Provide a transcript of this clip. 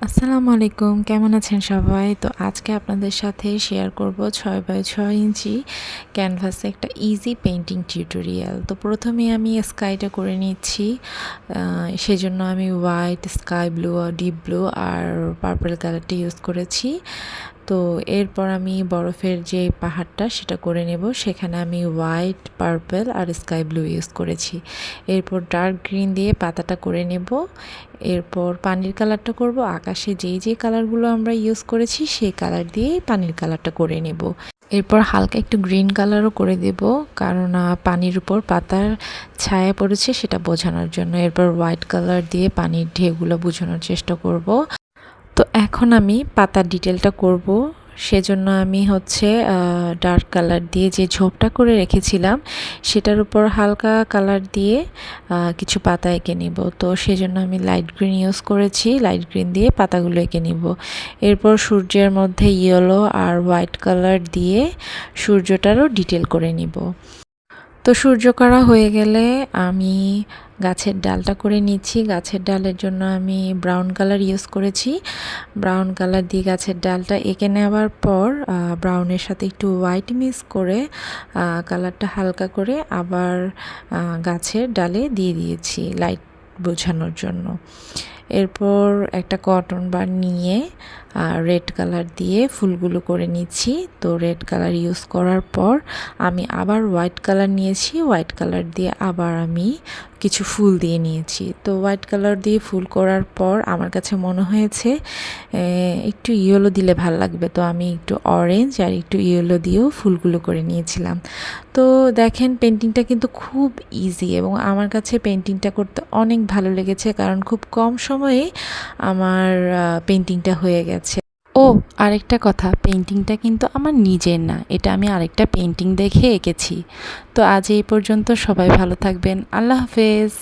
আসসালামু আলাইকুম, কেমন আছেন সবাই? তো আজকে আপনাদের সাথে শেয়ার করব 6x6 ইঞ্চি ক্যানভাসে একটা ইজি পেইন্টিং টিউটোরিয়াল। তো প্রথমে আমি স্কাইটা করে নিচ্ছি। সেজন্য আমি white, sky blue, deep blue আর পার্পল কালারটা ইউজ করেছি। তো এরপর আমি বরফের যে পাহাড়টা সেটা করে নেব। সেখানে আমি হোয়াইট, পার্পল আর স্কাই ব্লু ইউজ করেছি। এরপর ডার্ক গ্রিন দিয়ে পাতাটা করে নেব। এরপর পানির কালারটা করব আকাশে যেই কালারগুলো আমরা ইউজ করেছি সেই কালার দিয়েই পানির কালারটা করে নেব। এরপর হালকা একটু গ্রিন কালারও করে দেব, কারণ পানির উপর পাতার ছায়া পড়েছে সেটা বোঝানোর জন্য। এরপর হোয়াইট কালার দিয়ে পানির ঢেউগুলো বোঝানোর চেষ্টা করব। তো এখন আমি পাতার ডিটেলটা করব। সেজন্য আমি ডার্ক কালার দিয়ে যে ঝোপটা করে রেখেছিলাম সেটার উপর হালকা কালার দিয়ে কিছু পাতা এঁকে নিব। তো সেজন্য আমি লাইট গ্রিন ইউজ করেছি, লাইট গ্রিন দিয়ে পাতাগুলো এঁকে নিব। এরপর সূর্যের মধ্যে ইয়েলো আর হোয়াইট কালার দিয়ে সূর্যটারও ডিটেল করে নিব। তো সূর্য করা হয়ে গেলে আমি গাছের ডালটা করে নিচ্ছি। গাছের ডালের জন্য আমি ব্রাউন কালার ইউজ করেছি। ব্রাউন কালার দিয়ে গাছের ডালটা এঁকে নেওয়ার পর ব্রাউনের সাথে একটু হোয়াইট মিক্স করে কালারটা হালকা করে আবার গাছের ডালে দিয়ে দিয়েছি লাইট বোঝানোর জন্য। এরপর একটা কটন বার নিয়ে রেড কালার দিয়ে ফুলগুলো করে নিচ্ছি। তো রেড কালার ইউজ করার পর আমি আবার হোয়াইট কালার নিয়েছি, হোয়াইট কালার দিয়ে আবার আমি কিছু ফুল দিয়ে নিয়েছি। তো হোয়াইট কালার দিয়ে ফুল করার পর আমার কাছে মনে হয়েছে একটু ইয়েলো দিলে ভালো লাগবে। তো আমি একটু অরেঞ্জ আর একটু ইয়েলো দিয়েও ফুলগুলো করে নিয়েছিলাম। তো দেখেন পেন্টিংটা কিন্তু খুব ইজি এবং আমার কাছে পেন্টিংটা করতে অনেক ভালো লেগেছে, কারণ খুব কম সময়ে আমার পেন্টিংটা হয়ে গেছে। ও আরেকটা কথা, পেন্টিংটা কিন্তু আমার নিজের না, এটা আমি আরেকটা পেন্টিং দেখে এঁকেছি। তো আজ এই পর্যন্ত, সবাই ভালো থাকবেন। আল্লাহ হাফেজ।